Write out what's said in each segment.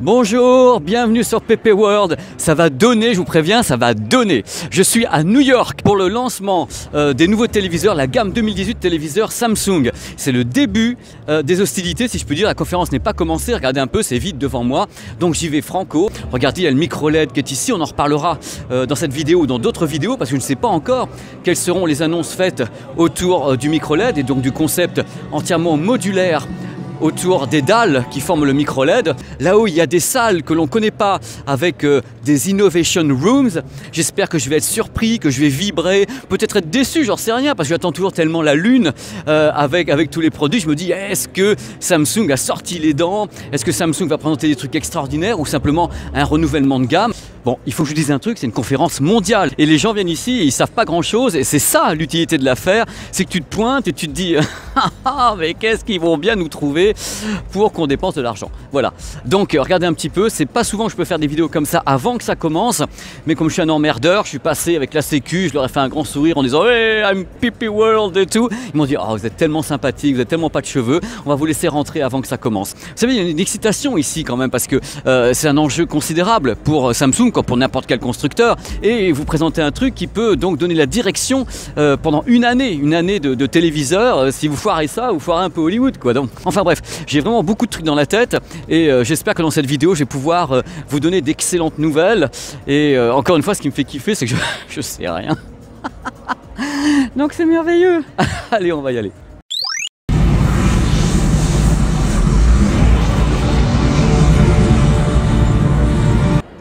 Bonjour, bienvenue sur PP World. Ça va donner, je vous préviens, ça va donner. Je suis à New York pour le lancement des nouveaux téléviseurs, la gamme 2018 téléviseurs Samsung. C'est le début des hostilités, si je peux dire. La conférence n'est pas commencée, regardez un peu, c'est vide devant moi. Donc j'y vais franco. Regardez, il y a le micro LED qui est ici. On en reparlera dans cette vidéo ou dans d'autres vidéos parce que je ne sais pas encore quelles seront les annonces faites autour du micro LED et donc du concept entièrement modulaire autour des dalles qui forment le micro LED. Là-haut, il y a des salles que l'on ne connaît pas avec des Innovation Rooms. J'espère que je vais être surpris, que je vais vibrer, peut-être être déçu, j'en sais rien, parce que j'attends toujours tellement la lune avec tous les produits. Je me dis, est-ce que Samsung a sorti les dents? Est-ce que Samsung va présenter des trucs extraordinaires ou simplement un renouvellement de gamme? Bon, il faut que je vous dise un truc, c'est une conférence mondiale. Et les gens viennent ici et ils ne savent pas grand-chose. Et c'est ça l'utilité de l'affaire, c'est que tu te pointes et tu te dis mais qu'est-ce qu'ils vont bien nous trouver pour qu'on dépense de l'argent. Voilà. Donc regardez un petit peu, c'est pas souvent que je peux faire des vidéos comme ça avant que ça commence. Mais comme je suis un emmerdeur, je suis passé avec la sécu, je leur ai fait un grand sourire en disant hey, I'm PP World et tout. Ils m'ont dit oh, vous êtes tellement sympathique, vous n'avez tellement pas de cheveux, on va vous laisser rentrer avant que ça commence. Vous savez, il y a une excitation ici quand même parce que c'est un enjeu considérable pour Samsung comme pour n'importe quel constructeur, et vous présentez un truc qui peut donc donner la direction pendant une année de téléviseur. Si vous foirez ça, vous foirez un peu Hollywood quoi. Donc, enfin bref, j'ai vraiment beaucoup de trucs dans la tête et j'espère que dans cette vidéo je vais pouvoir vous donner d'excellentes nouvelles et encore une fois ce qui me fait kiffer c'est que je sais rien. Donc c'est merveilleux. Allez, on va y aller.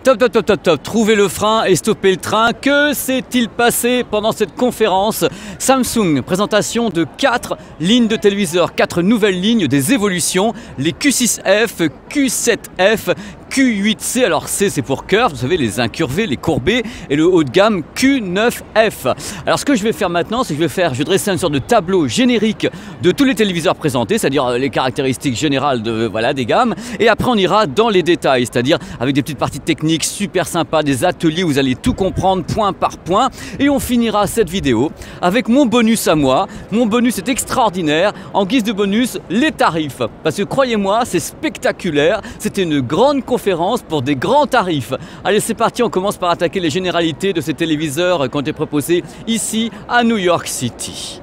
Top, trouvez le frein et stoppez le train. Que s'est-il passé pendant cette conférence Samsung, présentation de 4 lignes de téléviseurs, 4 nouvelles lignes, des évolutions, les Q6F, Q7F, Q8C, alors C c'est pour curve, vous savez les incurvés, les courbés, et le haut de gamme Q9F. Alors ce que je vais faire maintenant, c'est que je vais dresser une sorte de tableau générique de tous les téléviseurs présentés, c'est-à-dire les caractéristiques générales des gammes, et après on ira dans les détails, c'est-à-dire avec des petites parties techniques super sympas, des ateliers où vous allez tout comprendre point par point, et on finira cette vidéo avec mon bonus à moi. Mon bonus est extraordinaire, en guise de bonus, les tarifs, parce que croyez-moi, c'est spectaculaire, c'était une grande conférence pour des grands tarifs. Allez, c'est parti, on commence par attaquer les généralités de ces téléviseurs qui ont été proposés ici à New York City.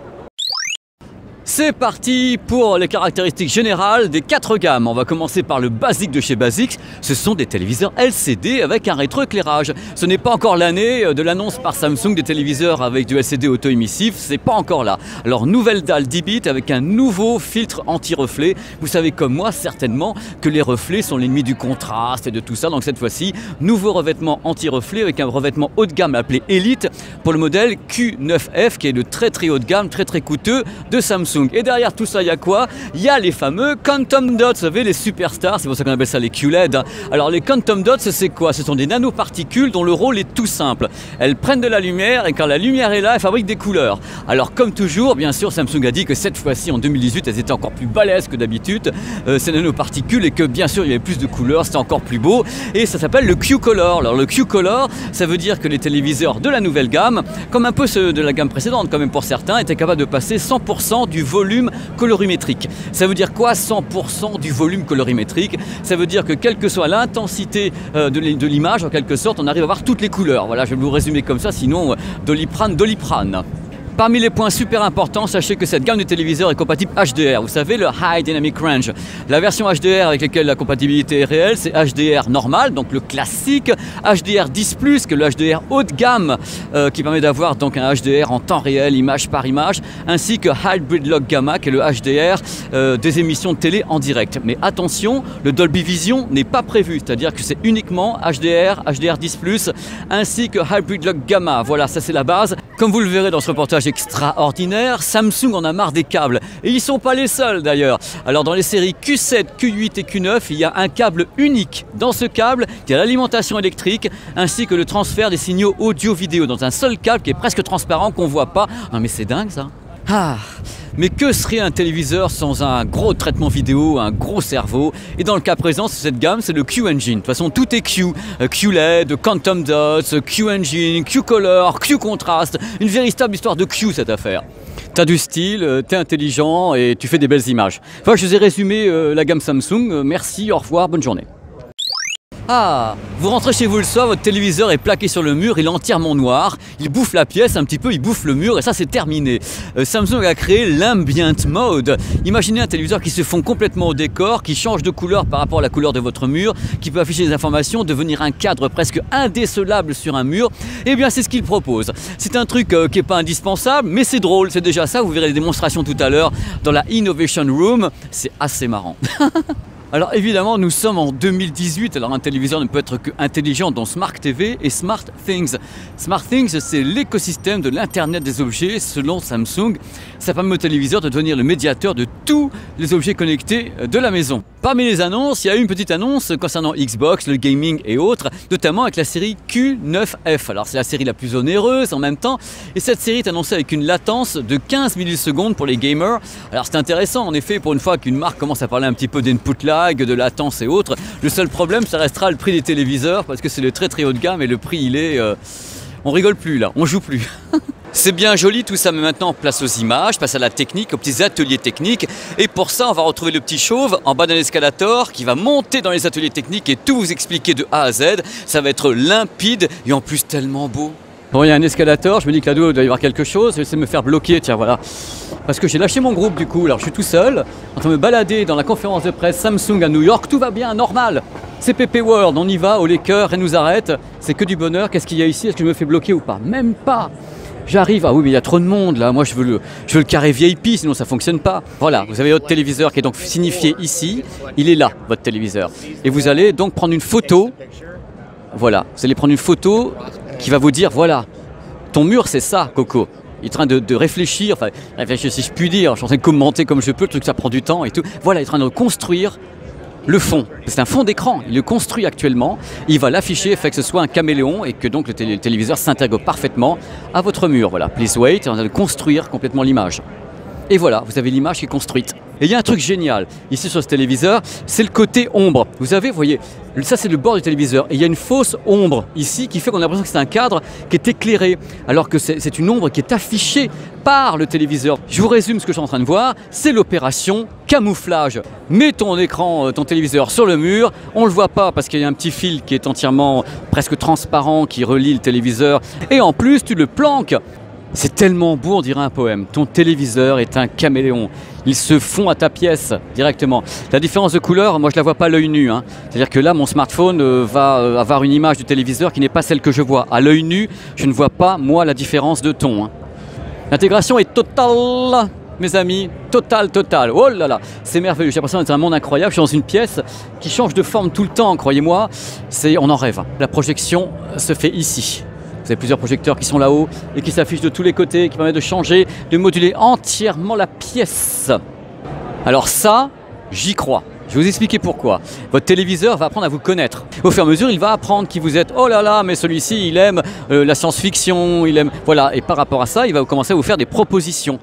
C'est parti pour les caractéristiques générales des 4 gammes. On va commencer par le basique de chez Basics. Ce sont des téléviseurs LCD avec un rétroéclairage. Ce n'est pas encore l'année de l'annonce par Samsung des téléviseurs avec du LCD auto-émissif. C'est pas encore là. Alors nouvelle dalle 10 bits avec un nouveau filtre anti-reflet. Vous savez comme moi certainement que les reflets sont l'ennemi du contraste et de tout ça. Donc cette fois-ci, nouveau revêtement anti-reflet avec un revêtement haut de gamme appelé Elite pour le modèle Q9F qui est le très haut de gamme, très coûteux de Samsung. Et derrière tout ça, il y a quoi? Il y a les fameux Quantum Dots, vous savez, les superstars, c'est pour ça qu'on appelle ça les QLED. Alors les Quantum Dots, c'est quoi? Ce sont des nanoparticules dont le rôle est tout simple. Elles prennent de la lumière et quand la lumière est là, elles fabriquent des couleurs. Alors comme toujours, bien sûr, Samsung a dit que cette fois-ci, en 2018, elles étaient encore plus balèzes que d'habitude, ces nanoparticules, et que bien sûr, il y avait plus de couleurs, c'était encore plus beau. Et ça s'appelle le Q-Color. Alors le Q-Color, ça veut dire que les téléviseurs de la nouvelle gamme, comme un peu ceux de la gamme précédente, quand même pour certains, étaient capables de passer 100% du volume colorimétrique. Ça veut dire quoi 100% du volume colorimétrique? Ça veut dire que quelle que soit l'intensité de l'image, en quelque sorte, on arrive à voir toutes les couleurs. Voilà, je vais vous résumer comme ça, sinon doliprane. Parmi les points super importants, sachez que cette gamme de téléviseurs est compatible HDR. Vous savez, le High Dynamic Range. La version HDR avec laquelle la compatibilité est réelle, c'est HDR normal, donc le classique, HDR10+, que le HDR haut de gamme, qui permet d'avoir donc un HDR en temps réel, image par image, ainsi que Hybrid Log Gamma, qui est le HDR des émissions de télé en direct. Mais attention, le Dolby Vision n'est pas prévu, c'est-à-dire que c'est uniquement HDR, HDR10+, ainsi que Hybrid Log Gamma. Voilà, ça c'est la base. Comme vous le verrez dans ce reportage extraordinaire, Samsung en a marre des câbles. Et ils ne sont pas les seuls d'ailleurs. Alors dans les séries Q7, Q8 et Q9, il y a un câble unique. Dans ce câble, il y a l'alimentation électrique ainsi que le transfert des signaux audio-vidéo dans un seul câble qui est presque transparent qu'on ne voit pas. Non mais c'est dingue ça. Ah, mais que serait un téléviseur sans un gros traitement vidéo, un gros cerveau? Et dans le cas présent, cette gamme, c'est le Q-Engine. De toute façon, tout est Q. QLED, Quantum Dots, Q-Engine, Q-Color, Q-Contrast. Une véritable histoire de Q, cette affaire. T'as du style, t'es intelligent et tu fais des belles images. Enfin, je vous ai résumé la gamme Samsung. Merci, au revoir, bonne journée. Ah, vous rentrez chez vous le soir, votre téléviseur est plaqué sur le mur, il est entièrement noir, il bouffe la pièce un petit peu, il bouffe le mur et ça c'est terminé. Samsung a créé l'Ambient Mode. Imaginez un téléviseur qui se fond complètement au décor, qui change de couleur par rapport à la couleur de votre mur, qui peut afficher des informations, devenir un cadre presque indécelable sur un mur. Eh bien c'est ce qu'il propose. C'est un truc qui n'est pas indispensable, mais c'est drôle, c'est déjà ça, vous verrez les démonstrations tout à l'heure dans la Innovation Room, c'est assez marrant. Alors évidemment, nous sommes en 2018, alors un téléviseur ne peut être qu'intelligent dans Smart TV et Smart Things. Smart Things, c'est l'écosystème de l'Internet des objets selon Samsung. Ça permet au téléviseur de devenir le médiateur de tous les objets connectés de la maison. Parmi les annonces, il y a une petite annonce concernant Xbox, le gaming et autres, notamment avec la série Q9F. Alors c'est la série la plus onéreuse en même temps, et cette série est annoncée avec une latence de 15 millisecondes pour les gamers. Alors c'est intéressant en effet pour une fois qu'une marque commence à parler un petit peu d'input lag, de latence et autres. Le seul problème, ça restera le prix des téléviseurs parce que c'est le très haut de gamme et le prix il est... on rigole plus là, on joue plus. C'est bien joli tout ça, mais maintenant place aux images, place à la technique, aux petits ateliers techniques. Et pour ça, on va retrouver le petit chauve en bas d'un escalator qui va monter dans les ateliers techniques et tout vous expliquer de A à Z. Ça va être limpide et en plus tellement beau. Bon, il y a un escalator, je me dis que là-dedans il doit y avoir quelque chose, je vais essayer de me faire bloquer, tiens voilà. Parce que j'ai lâché mon groupe du coup, alors je suis tout seul, en train de me balader dans la conférence de presse Samsung à New York, tout va bien, normal. C'est PP World, on y va, au Laker, elle nous arrête, c'est que du bonheur, qu'est-ce qu'il y a ici, est-ce que je me fais bloquer ou pas? Même pas. J'arrive, ah oui mais il y a trop de monde là, moi je veux le carré VIP sinon ça ne fonctionne pas. Voilà, vous avez votre téléviseur qui est donc signifié ici, il est là votre téléviseur. Et vous allez donc prendre une photo, voilà, vous allez prendre une photo qui va vous dire voilà, ton mur c'est ça Coco. Il est en train de réfléchir, enfin réfléchir si je puis dire, je suis en train de commenter comme je peux, le truc ça prend du temps et tout. Voilà, il est en train de construire le fond. C'est un fond d'écran, il le construit actuellement, il va l'afficher, fait que ce soit un caméléon et que donc le téléviseur s'intègre parfaitement à votre mur. Voilà, please wait, il est en train de construire complètement l'image. Et voilà, vous avez l'image qui est construite. Et il y a un truc génial, ici sur ce téléviseur, c'est le côté ombre. Vous avez, vous voyez, ça c'est le bord du téléviseur. Et il y a une fausse ombre ici qui fait qu'on a l'impression que c'est un cadre qui est éclairé, alors que c'est une ombre qui est affichée par le téléviseur. Je vous résume ce que je suis en train de voir, c'est l'opération camouflage. Mets ton écran, ton téléviseur sur le mur, on ne le voit pas parce qu'il y a un petit fil qui est entièrement presque transparent qui relie le téléviseur. Et en plus, tu le planques. C'est tellement beau, on dirait un poème. Ton téléviseur est un caméléon. Il se fond à ta pièce directement. La différence de couleur, moi je ne la vois pas à l'œil nu. C'est-à-dire que là, mon smartphone va avoir une image du téléviseur qui n'est pas celle que je vois. À l'œil nu, je ne vois pas, moi, la différence de ton. L'intégration est totale, mes amis. Totale. Oh là là, c'est merveilleux. J'ai l'impression d'être dans un monde incroyable. Je suis dans une pièce qui change de forme tout le temps, croyez-moi. On en rêve. La projection se fait ici. Vous avez plusieurs projecteurs qui sont là-haut et qui s'affichent de tous les côtés, qui permettent de changer, de moduler entièrement la pièce. Alors ça, j'y crois. Je vais vous expliquer pourquoi. Votre téléviseur va apprendre à vous connaître. Au fur et à mesure, il va apprendre qui vous êtes. Oh là là, mais celui-ci, il aime la science-fiction, il aime... Voilà, et par rapport à ça, il va commencer à vous faire des propositions.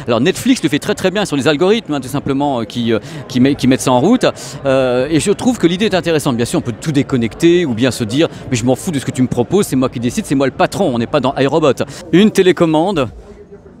Alors Netflix le fait très bien sur les algorithmes, tout simplement, qui mettent ça en route. Et je trouve que l'idée est intéressante. Bien sûr, on peut tout déconnecter ou bien se dire, mais je m'en fous de ce que tu me proposes, c'est moi qui décide, c'est moi le patron, on n'est pas dans iRobot. Une télécommande.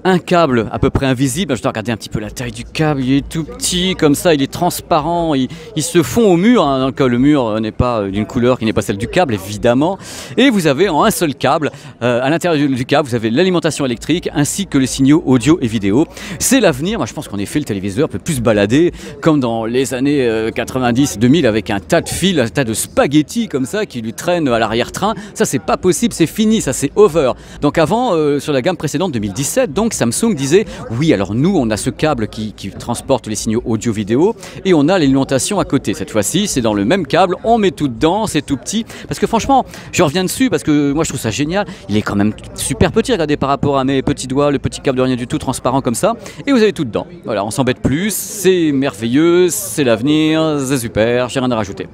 Un câble à peu près invisible, je dois regarder un petit peu la taille du câble, il est tout petit comme ça, il est transparent, il se fond au mur, donc le mur n'est pas d'une couleur qui n'est pas celle du câble évidemment, et vous avez en un seul câble, à l'intérieur du câble, vous avez l'alimentation électrique ainsi que les signaux audio et vidéo. C'est l'avenir, moi je pense qu'en effet le téléviseur peut plus se balader comme dans les années 90-2000 avec un tas de fils, un tas de spaghettis comme ça qui lui traînent à l'arrière-train, ça c'est pas possible, c'est fini, ça c'est over. Donc avant, sur la gamme précédente 2017, donc Samsung disait oui alors nous on a ce câble qui transporte les signaux audio-vidéo et on a l'alimentation à côté. Cette fois-ci c'est dans le même câble, on met tout dedans, c'est tout petit. Parce que franchement je reviens dessus parce que moi je trouve ça génial. Il est quand même super petit, regardez par rapport à mes petits doigts, le petit câble de rien du tout transparent comme ça. Et vous avez tout dedans. Voilà, on s'embête plus, c'est merveilleux, c'est l'avenir, c'est super, j'ai rien à rajouter.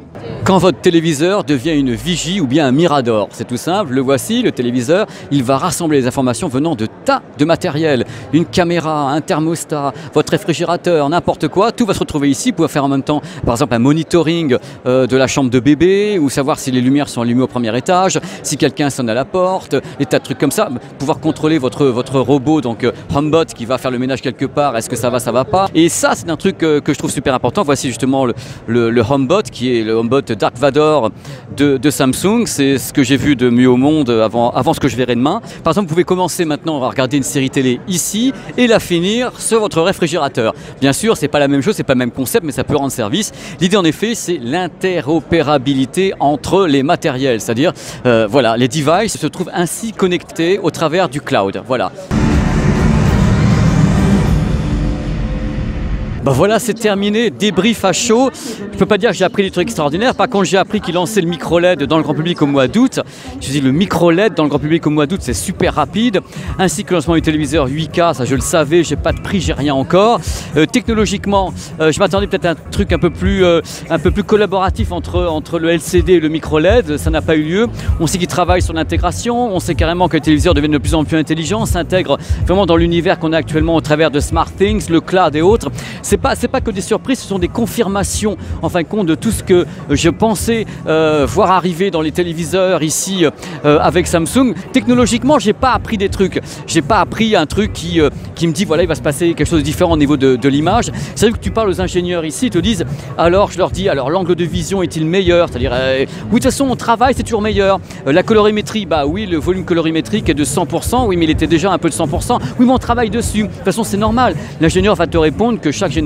Quand votre téléviseur devient une vigie ou bien un mirador, c'est tout simple, le voici, le téléviseur, il va rassembler les informations venant de tas de matériel. matériel, une caméra, un thermostat, votre réfrigérateur, n'importe quoi, tout va se retrouver ici. Vous pouvez faire en même temps, par exemple, un monitoring de la chambre de bébé ou savoir si les lumières sont allumées au premier étage, si quelqu'un sonne à la porte, des tas de trucs comme ça. Pouvoir contrôler votre robot, donc HomeBot, qui va faire le ménage quelque part, est-ce que ça va pas. Et ça, c'est un truc que je trouve super important. Voici justement le HomeBot, qui est le HomeBot Dark Vador de Samsung. C'est ce que j'ai vu de mieux au monde avant ce que je verrai demain. Par exemple, vous pouvez commencer maintenant à regarder une série télé ici et la finir sur votre réfrigérateur. Bien sûr, c'est pas la même chose, c'est pas le même concept, mais ça peut rendre service. L'idée en effet, c'est l'interopérabilité entre les matériels, c'est-à-dire voilà, les devices se trouvent ainsi connectés au travers du cloud. Voilà. Ben voilà, c'est terminé, débrief à chaud. Je peux pas dire que j'ai appris des trucs extraordinaires. Par contre, j'ai appris qu'il lançait le micro LED dans le grand public au mois d'août. Je me dis, le micro LED dans le grand public au mois d'août, c'est super rapide. Ainsi que le lancement du téléviseur 8K, ça je le savais, j'ai pas de prix, j'ai rien encore. Technologiquement, je m'attendais peut-être à un truc un peu plus collaboratif entre le LCD et le micro LED. Ça n'a pas eu lieu. On sait qu'ils travaillent sur l'intégration. On sait carrément que les téléviseurs deviennent de plus en plus intelligents, s'intègrent vraiment dans l'univers qu'on a actuellement au travers de SmartThings, le cloud et autres. C'est pas que des surprises, ce sont des confirmations en fin de compte de tout ce que je pensais voir arriver dans les téléviseurs ici avec Samsung. Technologiquement, j'ai pas appris des trucs. J'ai pas appris un truc qui me dit voilà, il va se passer quelque chose de différent au niveau de l'image. C'est vrai que tu parles aux ingénieurs ici, ils te disent alors, je leur dis alors l'angle de vision est-il meilleur? C'est-à-dire oui, de toute façon, on travaille, c'est toujours meilleur. La colorimétrie, bah oui, le volume colorimétrique est de 100%, oui, mais il était déjà un peu de 100%. Oui, mais on travaille dessus. De toute façon, c'est normal. L'ingénieur va te répondre que chaque génération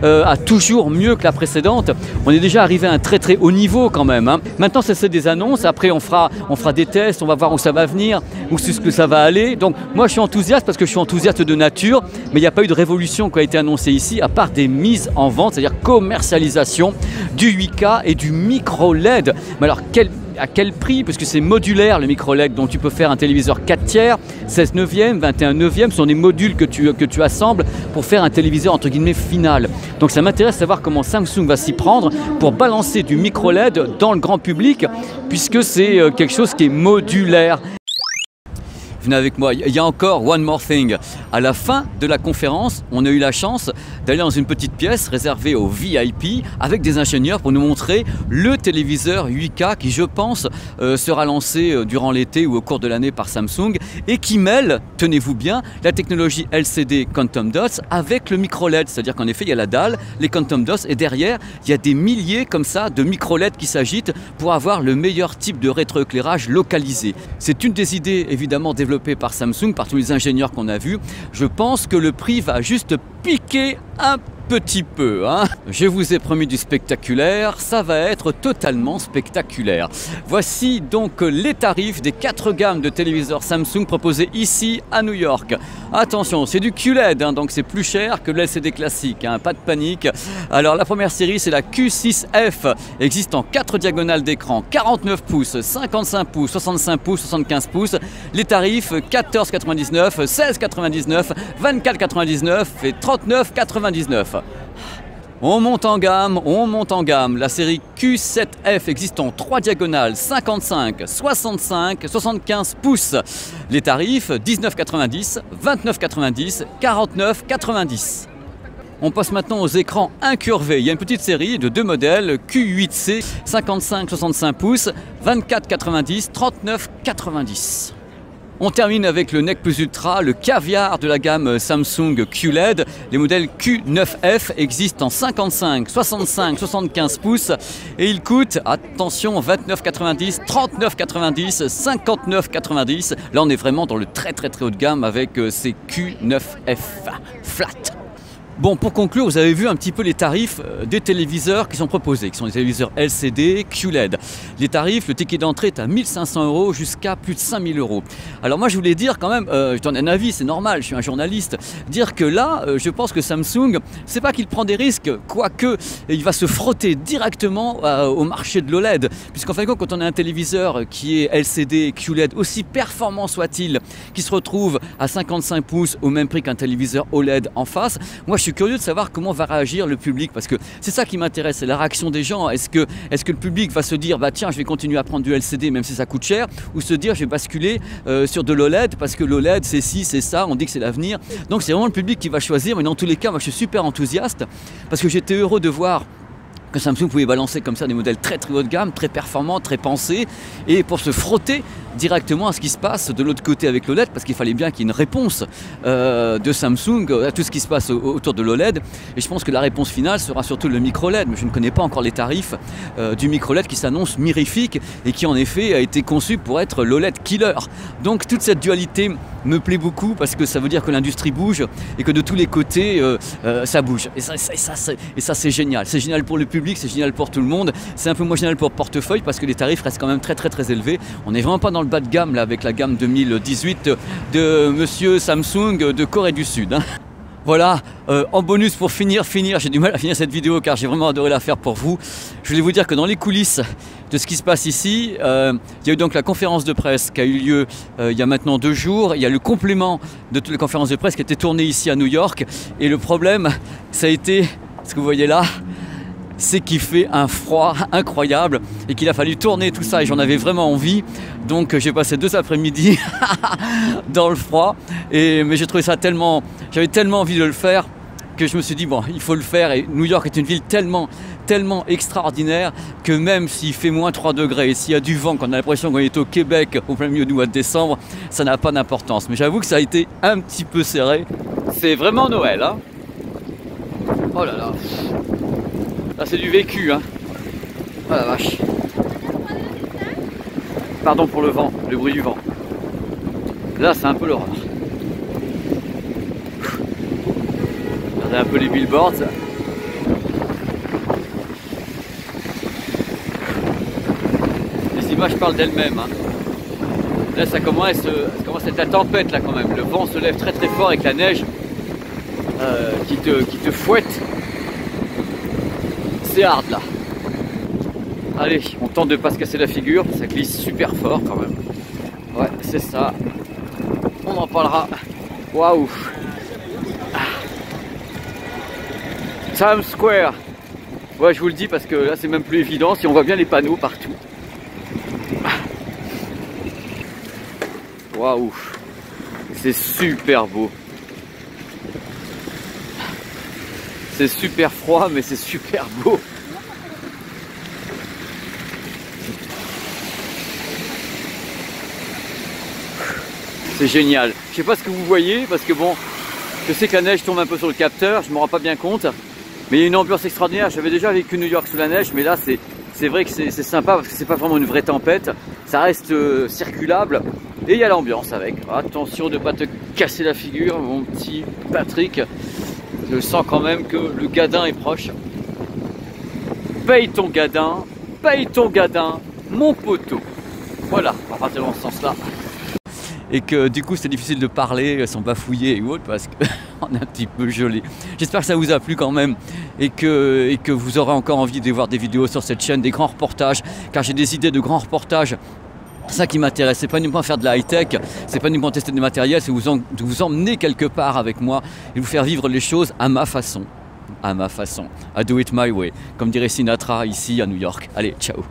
a toujours mieux que la précédente. On est déjà arrivé à un très très haut niveau quand même. Hein. Maintenant, c'est des annonces. Après, on fera des tests, on va voir où ça va venir, où c'est ce que ça va aller. Donc, moi, je suis enthousiaste parce que je suis enthousiaste de nature, mais il n'y a pas eu de révolution qui a été annoncée ici, à part des mises en vente, c'est-à-dire commercialisation du 8K et du micro LED. Mais alors, à quel prix? Parce que c'est modulaire le micro LED, donc tu peux faire un téléviseur 4 tiers, 16 neuvième, 21 neuvième, ce sont des modules que tu assembles pour faire un téléviseur entre guillemets final. Donc ça m'intéresse de savoir comment Samsung va s'y prendre pour balancer du micro LED dans le grand public, puisque c'est quelque chose qui est modulaire. Venez avec moi, il y a encore one more thing. À la fin de la conférence, on a eu la chance d'aller dans une petite pièce réservée aux VIP avec des ingénieurs pour nous montrer le téléviseur 8K qui, je pense, sera lancé durant l'été ou au cours de l'année par Samsung et qui mêle, tenez-vous bien, la technologie LCD Quantum Dots avec le micro LED. C'est-à-dire qu'en effet, il y a la dalle, les Quantum Dots et derrière, il y a des milliers comme ça de micro LED qui s'agitent pour avoir le meilleur type de rétroéclairage localisé. C'est une des idées évidemment développées par Samsung, par tous les ingénieurs qu'on a vus. Je pense que le prix va juste piquer un petit peu. Hein. Je vous ai promis du spectaculaire, ça va être totalement spectaculaire. Voici donc les tarifs des 4 gammes de téléviseurs Samsung proposés ici à New York. Attention, c'est du QLED, hein, donc c'est plus cher que le LCD classique, hein, pas de panique. Alors la première série, c'est la Q6F, existe en 4 diagonales d'écran, 49 pouces, 55 pouces, 65 pouces, 75 pouces. Les tarifs 14,99, 16,99, 24,99 et 39,99. On monte en gamme, on monte en gamme. La série Q7F existe en 3 diagonales, 55, 65, 75 pouces. Les tarifs 19,90, 29,90, 49,90. On passe maintenant aux écrans incurvés. Il y a une petite série de 2 modèles, Q8C, 55-65 pouces, 24,90, 39,90. On termine avec le Nec Plus Ultra, le caviar de la gamme Samsung QLED. Les modèles Q9F existent en 55, 65, 75 pouces et ils coûtent, attention, 29,90, 39,90, 59,90. Là, on est vraiment dans le très haut de gamme avec ces Q9F flat. Bon, pour conclure, vous avez vu un petit peu les tarifs des téléviseurs qui sont proposés, qui sont des téléviseurs LCD, QLED. Les tarifs, le ticket d'entrée est à 1 500 € jusqu'à plus de 5 000 €. Alors moi, je voulais dire quand même, je donne un avis, c'est normal, je suis un journaliste, dire que là, je pense que Samsung, c'est pas qu'il prend des risques, quoique il va se frotter directement au marché de l'OLED. Puisqu'en fin de compte, quand on a un téléviseur qui est LCD, QLED, aussi performant soit-il, qui se retrouve à 55 pouces au même prix qu'un téléviseur OLED en face, moi je suis curieux de savoir comment va réagir le public, parce que c'est ça qui m'intéresse, c'est la réaction des gens. Est-ce que le public va se dire bah tiens, je vais continuer à prendre du LCD même si ça coûte cher, ou se dire je vais basculer sur de l'OLED parce que l'OLED c'est ci, c'est ça, on dit que c'est l'avenir. Donc c'est vraiment le public qui va choisir, mais dans tous les cas moi je suis super enthousiaste parce que j'étais heureux de voir que Samsung pouvait balancer comme ça des modèles très haut de gamme, très performants, très pensés, et pour se frotter directement à ce qui se passe de l'autre côté avec l'OLED, parce qu'il fallait bien qu'il y ait une réponse de Samsung à tout ce qui se passe autour de l'OLED. Et je pense que la réponse finale sera surtout le micro-LED, mais je ne connais pas encore les tarifs du micro-LED qui s'annonce mirifique et qui en effet a été conçu pour être l'OLED killer. Donc toute cette dualité me plaît beaucoup parce que ça veut dire que l'industrie bouge et que de tous les côtés ça bouge. Et ça c'est génial. C'est génial pour le public, c'est génial pour tout le monde. C'est un peu moins génial pour le portefeuille parce que les tarifs restent quand même très élevés. On n'est vraiment pas dans le bas de gamme là avec la gamme 2018 de monsieur Samsung de Corée du Sud. Hein. Voilà, en bonus pour finir, j'ai du mal à finir cette vidéo car j'ai vraiment adoré la faire pour vous. Je voulais vous dire que dans les coulisses de ce qui se passe ici, il y a eu donc la conférence de presse qui a eu lieu il y a maintenant 2 jours. Il y a le complément de toutes les conférences de presse qui a été tourné ici à New York. Et le problème, ça a été, ce que vous voyez là, c'est qu'il fait un froid incroyable et qu'il a fallu tourner tout ça et j'en avais vraiment envie. Donc j'ai passé 2 après-midi dans le froid. Mais j'ai trouvé ça j'avais tellement envie de le faire que je me suis dit bon, il faut le faire. Et New York est une ville tellement extraordinaire que même s'il fait moins 3 degrés et s'il y a du vent, qu'on a l'impression qu'on est au Québec au plein milieu du mois de décembre, ça n'a pas d'importance. Mais j'avoue que ça a été un petit peu serré. C'est vraiment Noël, hein. Oh là là. Là c'est du vécu, hein. Oh la vache. Pardon pour le vent, le bruit du vent. Là c'est un peu l'horreur. Regardez un peu les billboards. Les images parlent d'elles-mêmes, hein. Là ça commence à être la tempête là quand même. Le vent se lève très fort avec la neige qui te fouette. C'est hard là. Allez, on tente de pas se casser la figure, ça glisse super fort quand même. Ouais, c'est ça. On en parlera. Waouh. Times Square. Ouais, je vous le dis parce que là c'est même plus évident si on voit bien les panneaux partout. Waouh. C'est super beau. C'est super froid, mais c'est super beau. C'est génial. Je sais pas ce que vous voyez, parce que bon, je sais que la neige tombe un peu sur le capteur, je ne me rends pas bien compte. Mais il y a une ambiance extraordinaire. J'avais déjà vécu New York sous la neige, mais là c'est vrai que c'est sympa parce que c'est pas vraiment une vraie tempête. Ça reste circulable et il y a l'ambiance avec. Attention de ne pas te casser la figure, mon petit Patrick. Je sens quand même que le gadin est proche. Paye ton gadin, mon poteau. Voilà, on va partir dans ce sens-là. Et que du coup c'est difficile de parler sans bafouiller et autres parce qu'on est un petit peu gelé. J'espère que ça vous a plu quand même et que vous aurez encore envie de voir des vidéos sur cette chaîne, des grands reportages, car j'ai des idées de grands reportages. C'est ça qui m'intéresse, c'est pas uniquement faire de la high-tech, c'est pas uniquement tester des matériels, c'est de vous emmener quelque part avec moi et vous faire vivre les choses à ma façon. I do it my way, comme dirait Sinatra ici à New York. Allez, ciao.